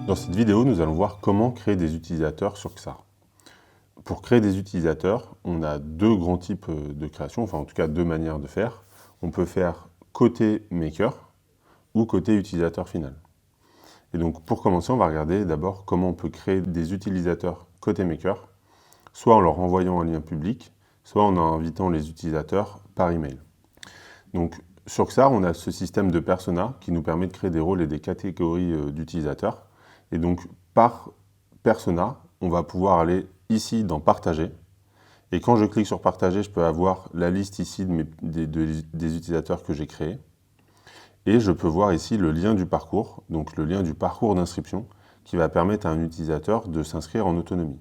Dans cette vidéo, nous allons voir comment créer des utilisateurs sur Xar. Pour créer des utilisateurs, on a deux grands types de création, enfin en tout cas deux manières de faire. On peut faire côté maker ou côté utilisateur final. Et donc pour commencer, on va regarder d'abord comment on peut créer des utilisateurs côté maker, soit en leur envoyant un lien public, soit en invitant les utilisateurs par email. Donc sur Xar, on a ce système de persona qui nous permet de créer des rôles et des catégories d'utilisateurs. Et donc, par persona, on va pouvoir aller ici dans Partager. Et quand je clique sur Partager, je peux avoir la liste ici des utilisateurs que j'ai créés. Et je peux voir ici le lien du parcours, donc le lien du parcours d'inscription, qui va permettre à un utilisateur de s'inscrire en autonomie.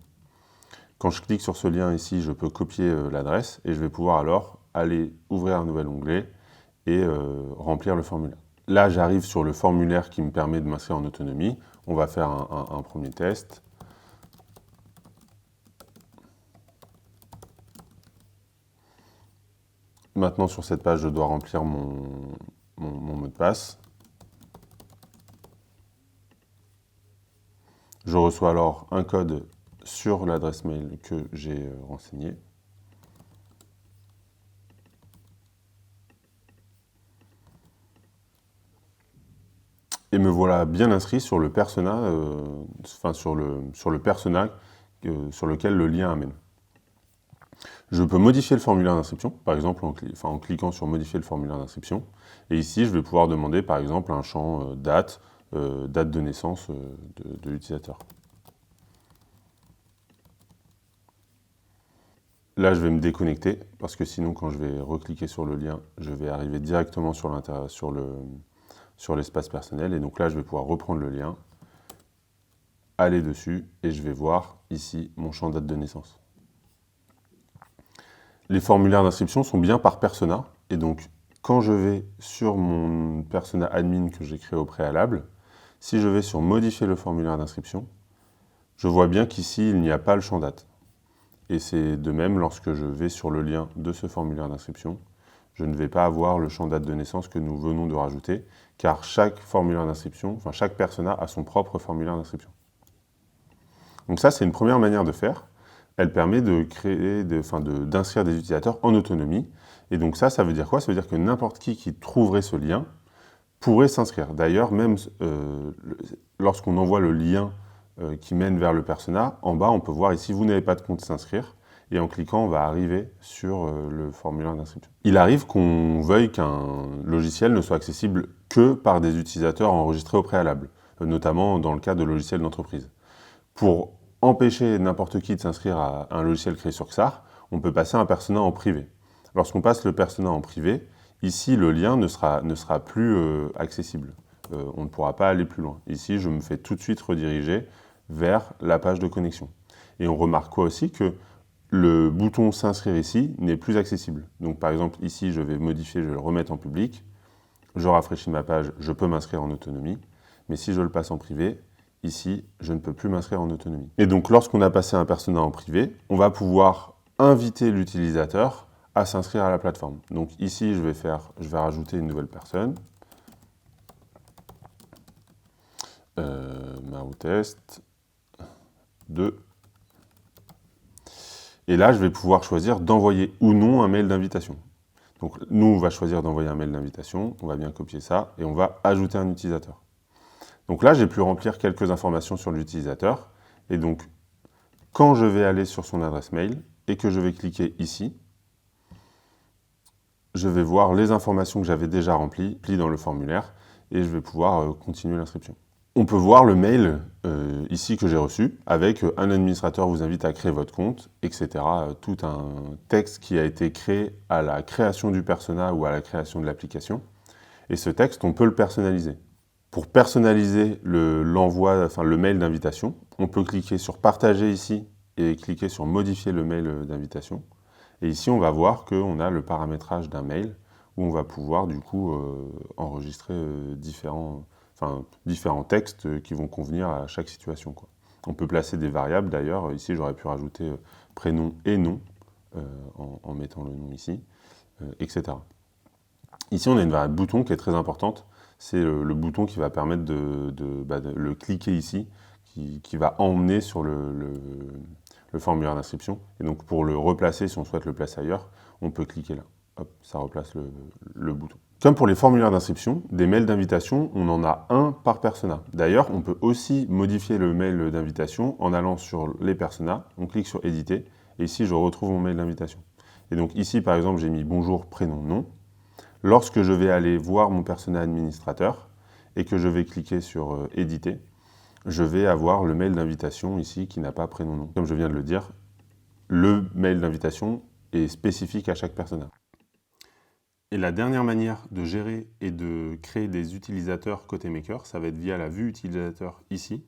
Quand je clique sur ce lien ici, je peux copier l'adresse et je vais pouvoir alors aller ouvrir un nouvel onglet et remplir le formulaire. Là, j'arrive sur le formulaire qui me permet de m'inscrire en autonomie. On va faire un premier test. Maintenant, sur cette page, je dois remplir mon mot de passe. Je reçois alors un code sur l'adresse mail que j'ai renseignée. Et me voilà bien inscrit sur le persona, sur le persona sur lequel le lien amène. Je peux modifier le formulaire d'inscription, par exemple en cliquant sur modifier le formulaire d'inscription. Et ici, je vais pouvoir demander par exemple un champ date de naissance de l'utilisateur. Là, je vais me déconnecter parce que sinon, quand je vais recliquer sur le lien, je vais arriver directement sur l'espace personnel. Et donc là, je vais pouvoir reprendre le lien, aller dessus et je vais voir ici mon champ date de naissance. Les formulaires d'inscription sont bien par persona, et donc quand je vais sur mon persona admin que j'ai créé au préalable, si je vais sur modifier le formulaire d'inscription, je vois bien qu'ici il n'y a pas le champ date. Et c'est de même lorsque je vais sur le lien de ce formulaire d'inscription, je ne vais pas avoir le champ date de naissance que nous venons de rajouter, car chaque formulaire d'inscription, enfin chaque persona a son propre formulaire d'inscription. Donc ça, c'est une première manière de faire. Elle permet de créer, d'inscrire des utilisateurs en autonomie. Et donc ça veut dire quoi? Ça veut dire que n'importe qui trouverait ce lien pourrait s'inscrire. D'ailleurs, même lorsqu'on envoie le lien qui mène vers le persona, en bas, on peut voir ici, vous n'avez pas de compte s'inscrire. Et en cliquant, on va arriver sur le formulaire d'inscription. Il arrive qu'on veuille qu'un logiciel ne soit accessible que par des utilisateurs enregistrés au préalable, notamment dans le cas de logiciels d'entreprise. Pour empêcher n'importe qui de s'inscrire à un logiciel créé sur Xar, on peut passer un persona en privé. Lorsqu'on passe le persona en privé, ici le lien ne sera plus accessible. On ne pourra pas aller plus loin. Ici, je me fais tout de suite rediriger vers la page de connexion. Et on remarque quoi aussi que le bouton s'inscrire ici n'est plus accessible. Donc par exemple, ici, je vais modifier, je vais le remettre en public. Je rafraîchis ma page, je peux m'inscrire en autonomie. Mais si je le passe en privé, ici, je ne peux plus m'inscrire en autonomie. Et donc, lorsqu'on a passé un persona en privé, on va pouvoir inviter l'utilisateur à s'inscrire à la plateforme. Donc ici, je vais rajouter une nouvelle personne. Maotest 2. Et là, je vais pouvoir choisir d'envoyer ou non un mail d'invitation. Donc, nous, on va choisir d'envoyer un mail d'invitation. On va bien copier ça et on va ajouter un utilisateur. Donc là, j'ai pu remplir quelques informations sur l'utilisateur. Et donc, quand je vais aller sur son adresse mail et que je vais cliquer ici, je vais voir les informations que j'avais déjà remplies dans le formulaire et je vais pouvoir continuer l'inscription. On peut voir le mail ici que j'ai reçu avec un administrateur vous invite à créer votre compte, etc. Tout un texte qui a été créé à la création du persona ou à la création de l'application. Et ce texte, on peut le personnaliser. Pour personnaliser le mail d'invitation, on peut cliquer sur partager ici et cliquer sur modifier le mail d'invitation. Et ici, on va voir qu'on a le paramétrage d'un mail où on va pouvoir du coup enregistrer différents textes qui vont convenir à chaque situation, quoi. On peut placer des variables d'ailleurs. Ici, j'aurais pu rajouter prénom et nom en mettant le nom ici, etc. Ici, on a une variable bouton qui est très importante. c'est le bouton qui va permettre de le cliquer ici, qui va emmener sur le formulaire d'inscription. Et donc pour le replacer, si on souhaite le placer ailleurs, on peut cliquer là. Hop, ça replace le bouton. Comme pour les formulaires d'inscription, des mails d'invitation, on en a un par persona. D'ailleurs, on peut aussi modifier le mail d'invitation en allant sur les personas, on clique sur éditer, et ici je retrouve mon mail d'invitation. Et donc ici par exemple j'ai mis bonjour, prénom, nom. Lorsque je vais aller voir mon persona administrateur et que je vais cliquer sur éditer, je vais avoir le mail d'invitation ici qui n'a pas prénom, nom. Comme je viens de le dire, le mail d'invitation est spécifique à chaque persona. Et la dernière manière de gérer et de créer des utilisateurs côté Maker, ça va être via la vue utilisateur ici,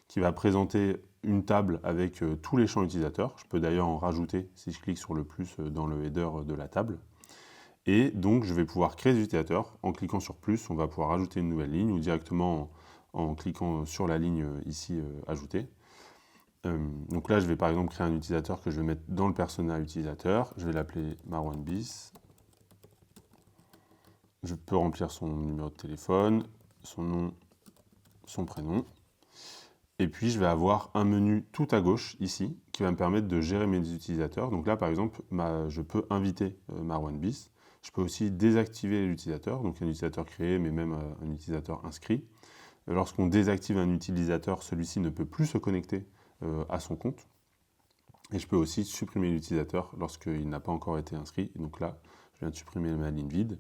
qui va présenter une table avec tous les champs utilisateurs. Je peux d'ailleurs en rajouter si je clique sur le plus dans le header de la table. Et donc je vais pouvoir créer des utilisateurs. En cliquant sur plus, on va pouvoir ajouter une nouvelle ligne ou directement en cliquant sur la ligne ici ajouter. Donc là, je vais par exemple créer un utilisateur que je vais mettre dans le persona utilisateur. Je vais l'appeler Marwan-Bis. Je peux remplir son numéro de téléphone, son nom, son prénom. Et puis, je vais avoir un menu tout à gauche, ici, qui va me permettre de gérer mes utilisateurs. Donc là, par exemple, je peux inviter Marwan-Bis. Je peux aussi désactiver l'utilisateur, donc un utilisateur créé, mais même un utilisateur inscrit. Lorsqu'on désactive un utilisateur, celui-ci ne peut plus se connecter à son compte. Et je peux aussi supprimer l'utilisateur lorsqu'il n'a pas encore été inscrit. Et donc là, je viens de supprimer ma ligne vide.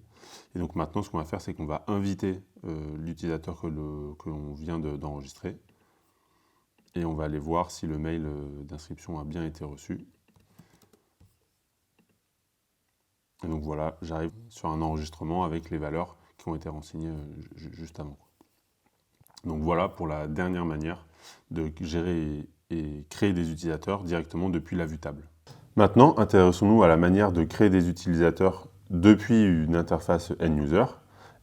Et donc maintenant, ce qu'on va faire, c'est qu'on va inviter l'utilisateur que l'on vient d'enregistrer. Et on va aller voir si le mail d'inscription a bien été reçu. Et donc voilà, j'arrive sur un enregistrement avec les valeurs qui ont été renseignées juste avant. Donc voilà pour la dernière manière de gérer et créer des utilisateurs directement depuis la vue table. Maintenant, intéressons-nous à la manière de créer des utilisateurs depuis une interface end-user.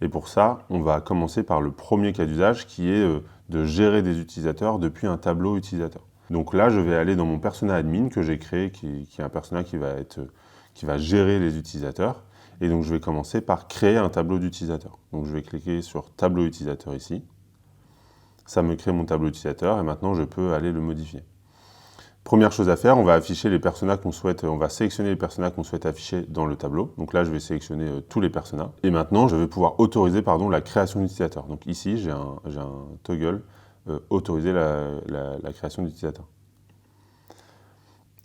Et pour ça, on va commencer par le premier cas d'usage qui est de gérer des utilisateurs depuis un tableau utilisateur. Donc là, je vais aller dans mon persona admin que j'ai créé, qui est un persona qui va gérer les utilisateurs. Et donc, je vais commencer par créer un tableau d'utilisateur. Donc, je vais cliquer sur tableau utilisateur ici. Ça me crée mon tableau utilisateur et maintenant, je peux aller le modifier. Première chose à faire, on va afficher les personas qu'on souhaite, on va sélectionner les personas qu'on souhaite afficher dans le tableau. Donc là, je vais sélectionner tous les personas. Et maintenant, je vais pouvoir autoriser la création d'utilisateurs. Donc ici, j'ai un toggle autoriser la création d'utilisateurs.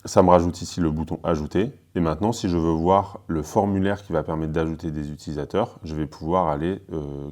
Ça me rajoute ici le bouton ajouter. Et maintenant, si je veux voir le formulaire qui va permettre d'ajouter des utilisateurs, je vais pouvoir aller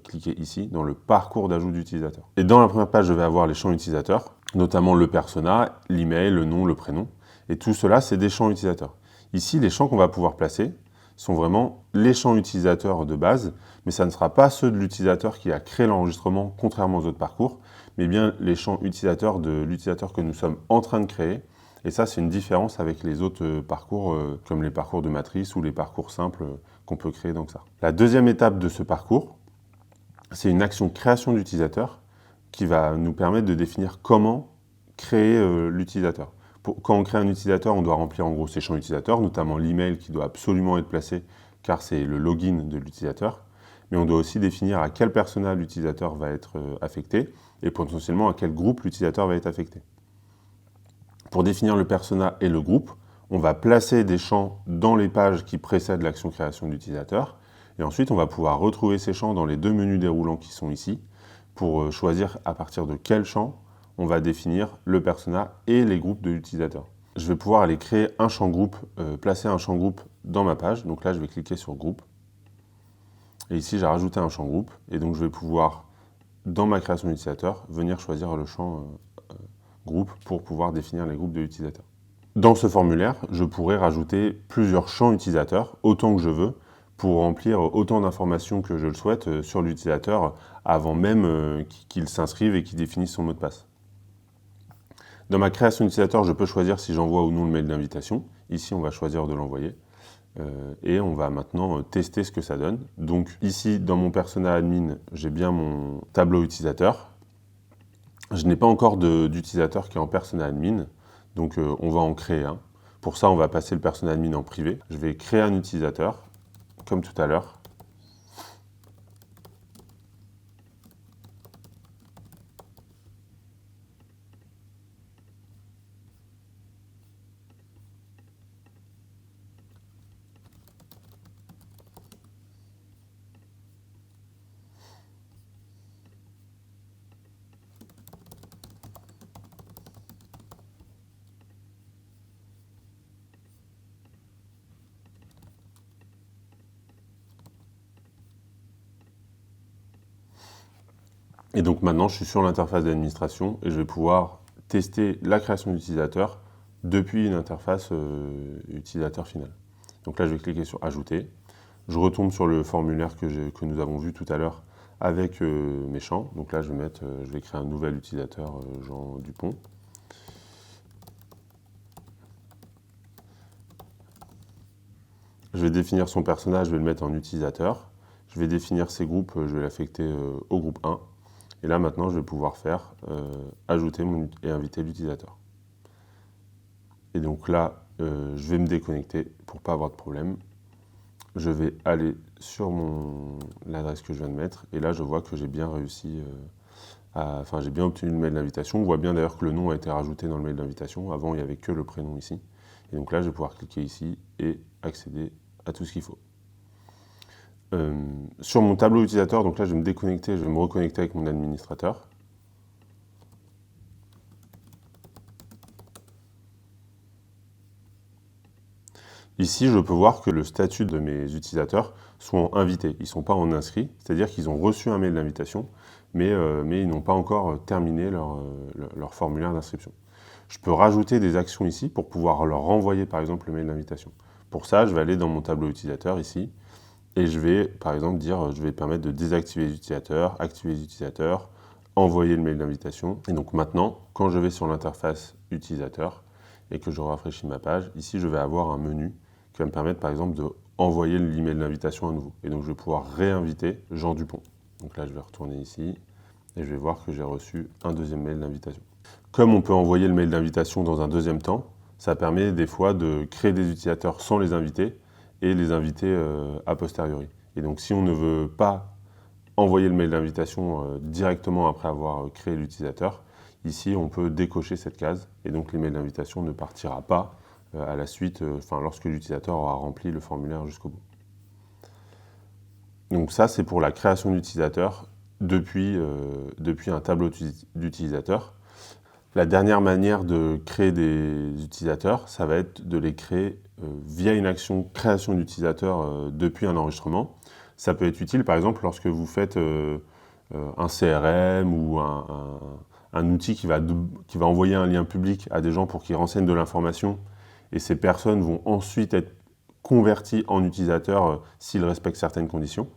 cliquer ici dans le parcours d'ajout d'utilisateurs. Et dans la première page, je vais avoir les champs utilisateurs, notamment le persona, l'email, le nom, le prénom. Et tout cela, c'est des champs utilisateurs. Ici, les champs qu'on va pouvoir placer sont vraiment les champs utilisateurs de base, mais ça ne sera pas ceux de l'utilisateur qui a créé l'enregistrement, contrairement aux autres parcours, mais bien les champs utilisateurs de l'utilisateur que nous sommes en train de créer. Et ça, c'est une différence avec les autres parcours, comme les parcours de matrice ou les parcours simples qu'on peut créer dans ça. La deuxième étape de ce parcours, c'est une action création d'utilisateur qui va nous permettre de définir comment créer l'utilisateur. Quand on crée un utilisateur, on doit remplir en gros ses champs utilisateurs, notamment l'email qui doit absolument être placé car c'est le login de l'utilisateur. Mais on doit aussi définir à quel persona l'utilisateur va être affecté et potentiellement à quel groupe l'utilisateur va être affecté. Pour définir le persona et le groupe, on va placer des champs dans les pages qui précèdent l'action création d'utilisateur. Et ensuite, on va pouvoir retrouver ces champs dans les deux menus déroulants qui sont ici pour choisir à partir de quel champ on va définir le persona et les groupes de l'utilisateur. Je vais pouvoir aller créer un champ groupe, placer un champ groupe dans ma page. Donc là, je vais cliquer sur groupe. Et ici, j'ai rajouté un champ groupe. Et donc, je vais pouvoir, dans ma création d'utilisateur, venir choisir le champ groupe pour pouvoir définir les groupes de l'utilisateur. Dans ce formulaire, je pourrais rajouter plusieurs champs utilisateurs, autant que je veux, pour remplir autant d'informations que je le souhaite sur l'utilisateur avant même qu'il s'inscrive et qu'il définisse son mot de passe. Dans ma création d'utilisateur, je peux choisir si j'envoie ou non le mail d'invitation. Ici, on va choisir de l'envoyer. Et on va maintenant tester ce que ça donne. Donc ici, dans mon persona admin, j'ai bien mon tableau utilisateur. Je n'ai pas encore d'utilisateur qui est en persona admin, donc on va en créer un. Pour ça, on va passer le persona admin en privé. Je vais créer un utilisateur, comme tout à l'heure. Et donc maintenant, je suis sur l'interface d'administration et je vais pouvoir tester la création d'utilisateur depuis une interface utilisateur final. Donc là, je vais cliquer sur Ajouter. Je retombe sur le formulaire que nous avons vu tout à l'heure avec mes champs. Donc là, je vais créer un nouvel utilisateur, Jean Dupont. Je vais définir son personnage, je vais le mettre en utilisateur. Je vais définir ses groupes, je vais l'affecter au groupe 1. Et là, maintenant, je vais pouvoir faire ajouter et inviter l'utilisateur. Et donc là, je vais me déconnecter pour ne pas avoir de problème. Je vais aller sur l'adresse que je viens de mettre. Et là, je vois que j'ai bien réussi, j'ai bien obtenu le mail d'invitation. On voit bien d'ailleurs que le nom a été rajouté dans le mail d'invitation. Avant, il n'y avait que le prénom ici. Et donc là, je vais pouvoir cliquer ici et accéder à tout ce qu'il faut. Sur mon tableau utilisateur, donc là, je vais me déconnecter, je vais me reconnecter avec mon administrateur. Ici, je peux voir que le statut de mes utilisateurs sont en invité. Ils ne sont pas en inscrit, c'est-à-dire qu'ils ont reçu un mail d'invitation, mais ils n'ont pas encore terminé leur formulaire d'inscription. Je peux rajouter des actions ici pour pouvoir leur renvoyer, par exemple, le mail d'invitation. Pour ça, je vais aller dans mon tableau utilisateur ici, et je vais, par exemple, je vais permettre de désactiver les utilisateurs, activer les utilisateurs, envoyer le mail d'invitation. Et donc maintenant, quand je vais sur l'interface utilisateur et que je rafraîchis ma page, ici, je vais avoir un menu qui va me permettre, par exemple, de envoyer l'email d'invitation à nouveau. Et donc, je vais pouvoir réinviter Jean Dupont. Donc là, je vais retourner ici et je vais voir que j'ai reçu un deuxième mail d'invitation. Comme on peut envoyer le mail d'invitation dans un deuxième temps, ça permet des fois de créer des utilisateurs sans les inviter et les inviter a posteriori. Et donc, si on ne veut pas envoyer le mail d'invitation directement après avoir créé l'utilisateur, ici, on peut décocher cette case et donc l'email d'invitation ne partira pas à la suite, lorsque l'utilisateur aura rempli le formulaire jusqu'au bout. Donc ça, c'est pour la création d'utilisateurs depuis un tableau d'utilisateurs. La dernière manière de créer des utilisateurs, ça va être de les créer via une action création d'utilisateurs depuis un enregistrement. Ça peut être utile, par exemple, lorsque vous faites un CRM ou un outil qui va envoyer un lien public à des gens pour qu'ils renseignent de l'information et ces personnes vont ensuite être converties en utilisateurs s'ils respectent certaines conditions.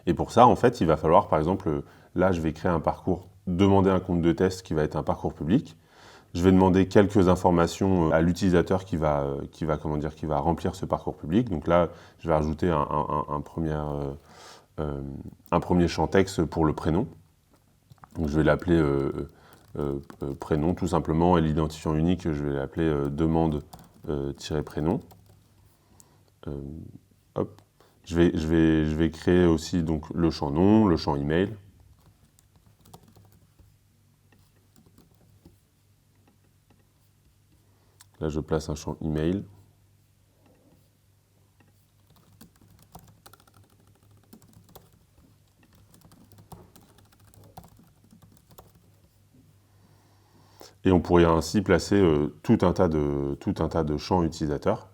Et pour ça, en fait, il va falloir, par exemple, là, je vais créer un parcours, demander un compte de test qui va être un parcours public. Je vais demander quelques informations à l'utilisateur qui va remplir ce parcours public. Donc là, je vais rajouter un premier champ texte pour le prénom. Donc je vais l'appeler prénom tout simplement et l'identifiant unique, je vais l'appeler demande-prénom. Hop. Je vais créer aussi donc, le champ nom, le champ email. Là, je place un champ email. Et on pourrait ainsi placer tout un tas de champs utilisateurs.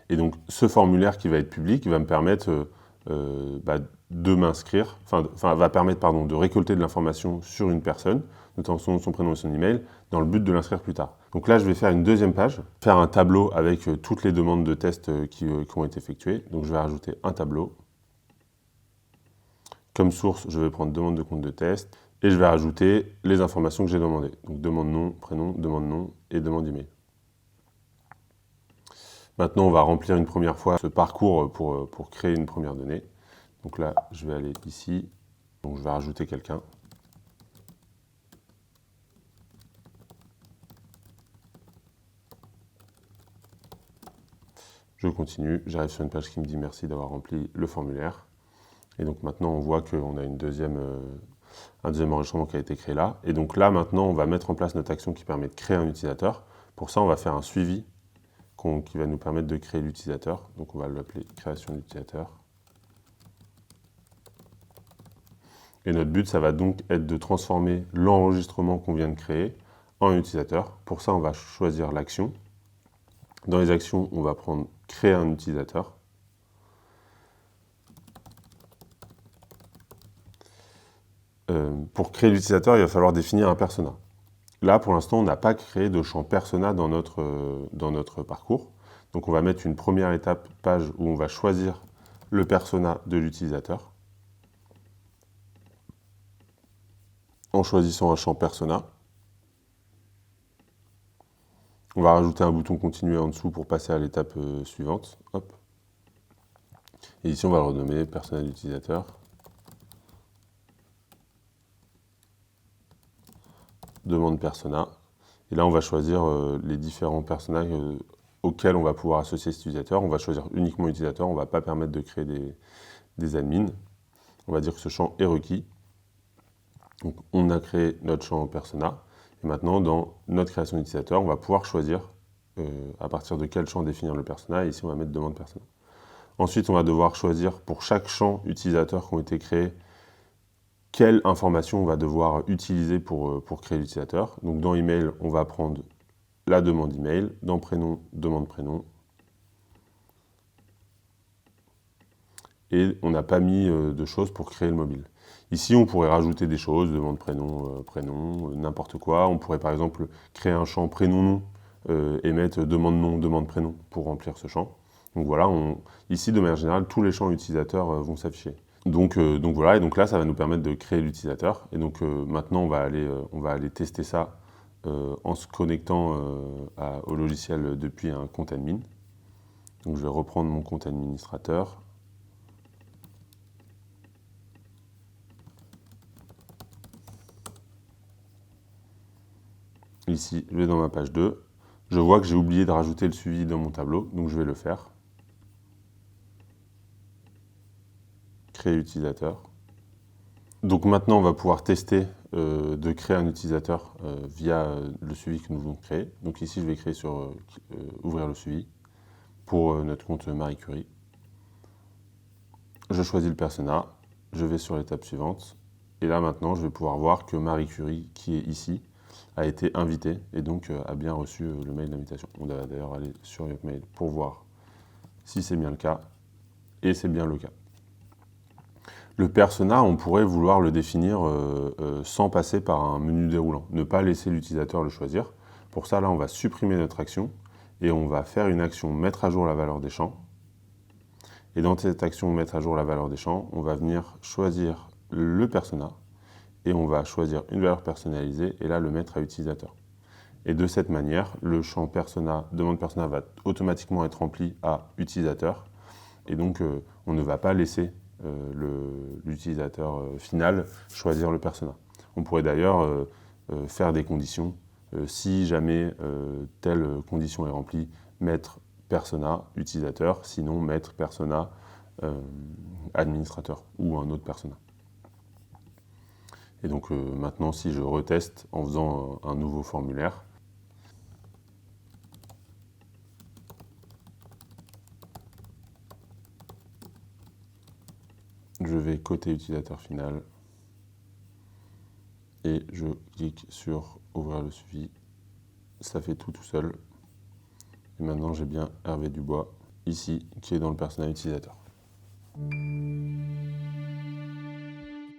Et donc, ce formulaire qui va être public va me permettre de m'inscrire, va permettre de récolter de l'information sur une personne, notamment son prénom et son email, dans le but de l'inscrire plus tard. Donc là, je vais faire une deuxième page, faire un tableau avec toutes les demandes de tests qui ont été effectuées. Donc je vais rajouter un tableau. Comme source, je vais prendre demande de compte de test et je vais rajouter les informations que j'ai demandées. Donc demande nom, prénom, demande nom et demande email. Maintenant, on va remplir une première fois ce parcours pour créer une première donnée. Donc là, je vais aller ici. Donc je vais rajouter quelqu'un. Je continue, j'arrive sur une page qui me dit merci d'avoir rempli le formulaire. Et donc maintenant, on voit qu'on a un deuxième enregistrement qui a été créé là. Et donc là, maintenant, on va mettre en place notre action qui permet de créer un utilisateur. Pour ça, on va faire un suivi qui va nous permettre de créer l'utilisateur. Donc on va l'appeler création d'utilisateur. Et notre but, ça va donc être de transformer l'enregistrement qu'on vient de créer en utilisateur. Pour ça, on va choisir l'action. Dans les actions, on va prendre créer un utilisateur. Pour créer l'utilisateur, il va falloir définir un persona. Là, pour l'instant, on n'a pas créé de champ persona dans notre parcours. Donc on va mettre une première étape, page, où on va choisir le persona de l'utilisateur en choisissant un champ persona. On va rajouter un bouton continuer en dessous pour passer à l'étape suivante. Hop. Et ici, on va le renommer persona d'utilisateur. Demande persona. Et là, on va choisir les différents personnages auxquels on va pouvoir associer cet utilisateur. On va choisir uniquement l'utilisateur, on ne va pas permettre de créer des admins. On va dire que ce champ est requis. Donc, on a créé notre champ persona. Et maintenant, dans notre création d'utilisateur, on va pouvoir choisir à partir de quel champ définir le persona. Et ici, on va mettre demande persona. Ensuite, on va devoir choisir pour chaque champ utilisateur qui ont été créés, quelle information on va devoir utiliser pour créer l'utilisateur. Donc dans email, on va prendre la demande email, dans prénom, demande prénom. Et on n'a pas mis de choses pour créer le mobile. Ici, on pourrait rajouter des choses, demande prénom, prénom, n'importe quoi. On pourrait par exemple créer un champ prénom-nom et mettre demande nom, demande prénom pour remplir ce champ. Donc voilà, ici de manière générale, tous les champs utilisateurs vont s'afficher. Donc voilà, et donc là, ça va nous permettre de créer l'utilisateur. Et donc maintenant, on va aller tester ça en se connectant au logiciel depuis un compte admin. Donc je vais reprendre mon compte administrateur. Ici, je vais dans ma page 2. Je vois que j'ai oublié de rajouter le suivi dans mon tableau, donc je vais le faire. Créer utilisateur. Donc maintenant, on va pouvoir tester de créer un utilisateur via le suivi que nous voulons créer. Donc ici, je vais créer sur ouvrir le suivi pour notre compte Marie Curie. Je choisis le persona, je vais sur l'étape suivante. Et là maintenant, je vais pouvoir voir que Marie Curie, qui est ici, a été invitée et donc a bien reçu le mail d'invitation. On va d'ailleurs aller sur Yotmail pour voir si c'est bien le cas. Et c'est bien le cas. Le persona, on pourrait vouloir le définir sans passer par un menu déroulant, ne pas laisser l'utilisateur le choisir. Pour ça, là, on va supprimer notre action et on va faire une action mettre à jour la valeur des champs. Et dans cette action mettre à jour la valeur des champs, on va venir choisir le persona et on va choisir une valeur personnalisée et là le mettre à utilisateur. Et de cette manière, le champ persona, demande persona va automatiquement être rempli à utilisateur et donc on ne va pas laisser l'utilisateur final choisir le persona. On pourrait d'ailleurs faire des conditions. Si jamais telle condition est remplie, mettre persona utilisateur, sinon mettre persona administrateur ou un autre persona. Et donc maintenant, si je reteste en faisant un nouveau formulaire, je vais côté utilisateur final et je clique sur ouvrir le suivi. Ça fait tout seul. Et maintenant, j'ai bien Hervé Dubois ici qui est dans le persona utilisateur.